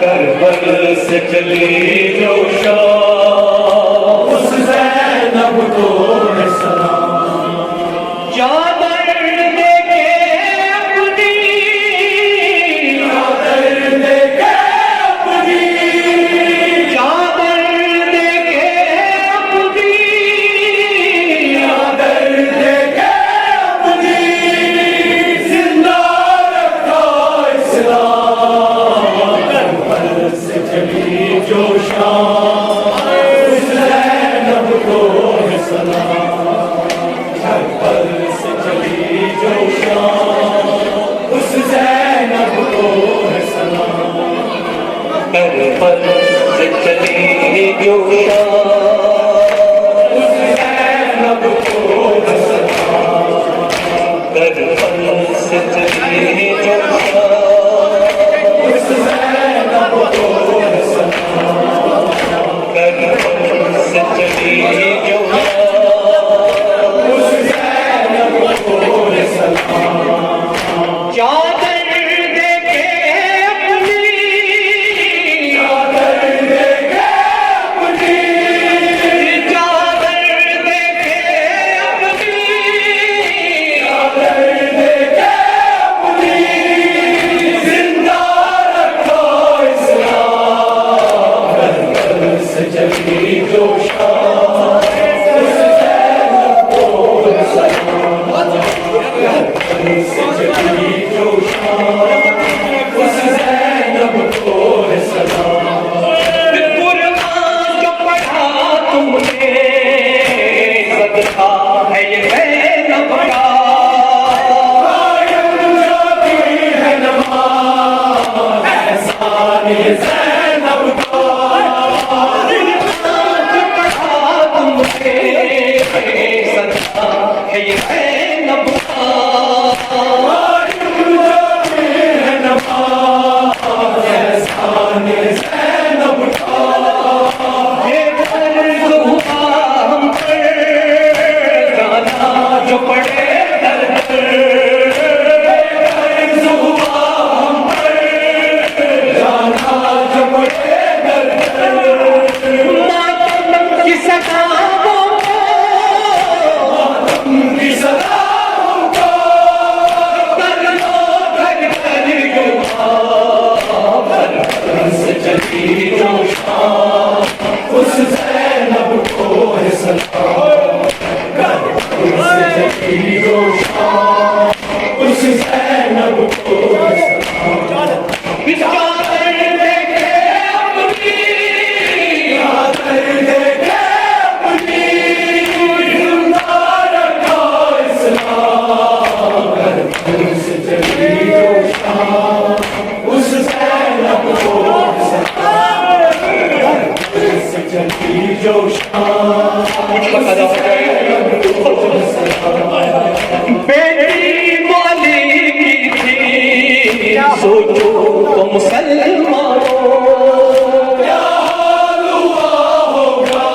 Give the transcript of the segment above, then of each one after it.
करबल से चली जो शाम उस ज़ैनब को है सलाम। चादर देके अपनी, चादर देके अपनी, चादर देके अपनी, चादर देके अपनी, जिंदा रखा इस्लाम। करबल से चली जो शाम उस ज़ैनब को है सलाम। करबल से चली जो शाम उस ज़ैनब को है सलाम। करबल से चली जो शाम उस ज़ैनब को है सलाम। करबल से चली जो शाम उस ज़ैनब को है सलाम। करबल से चली जो चादर देके अपनी, चादर देके अपनी, चादर देके अपनी, चादर देके अपनी, जिंदा रखो इस्लाम। करबल से चली जो शाम उस ज़ैनब को है सलाम। करबल से चली जो शाम उस ज़ैनब को है सलाम। कुरान जो पढ़ा तुमने सदका है ये ज़ैनब का। कायम जो की है नमाज़ एहसान ये ज़ैनब का। कुरान जो पढ़ा तुमने सदका है ये ज़ैनब का। जो पड़े दर जाना जो पड़े दर मातम की सदाओं को, मातम की सदाओं को कर लो घर घर गुमार। करबल से चली जो शाम उस ज़ैनब को है सलाम। करबल से चली जो शाम उस ज़ैनब को है सलाम। चादर देके अपनी, चादर देके अपनी, जिंदा रखा इस्लाम। करबल से चली जो शाम उस ज़ैनब को है सलाम। करबल से चली जो शाम बेटी मौली की थी सोचो तो मुसलमानों क्या हाल हुआ होगा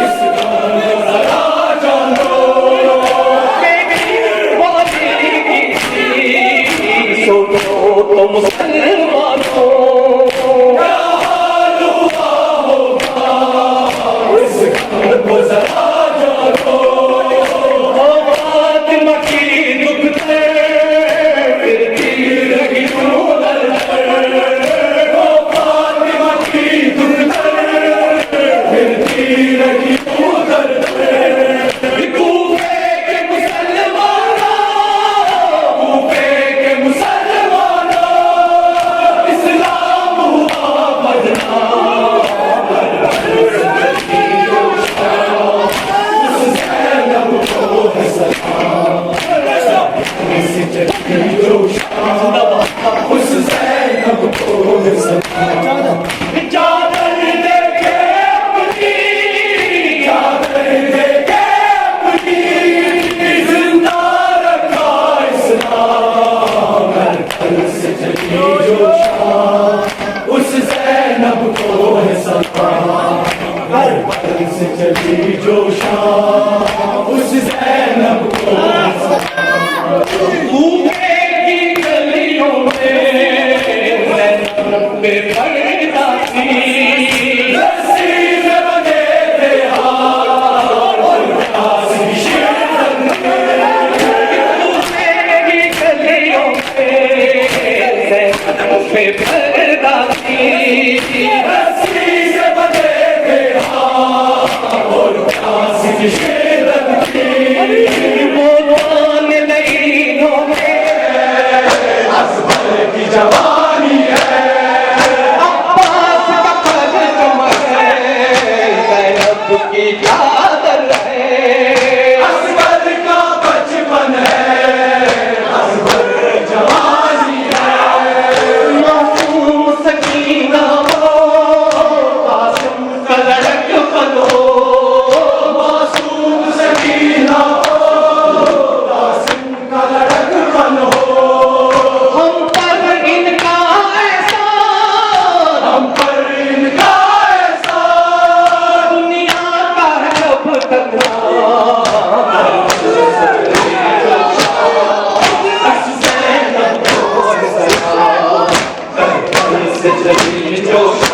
इसका जरा जानो। बेटी मौली की थी सोचो तो मुसलमानों क्या हाल हुआ होगा इसका जरा जानो। फातिमा की दुखते फिरती रही उधर, वो फातिमा की दुखते फिरती रही उधर। कूफे के मुसलमानों, कूफे के मुसलमानों, पे पर्दा थी, रस्सी से बंधे थे हाथ और प्यास की शिद्दत थी। वो पान नईनों में असबर की जवानी है, अब्बास का पलटम है, ज़ैनब की चादर है। असबर का बचपन है, असबर जवानी है। मासूम सकीना हो, कासिम का लड़कपन हो, मासूम सकीना हो, कासिम का लड़कपन हो। हम पर इनका एहसान, हम पर इनका एहसान, दुनिया का जब तक से जमीन जोश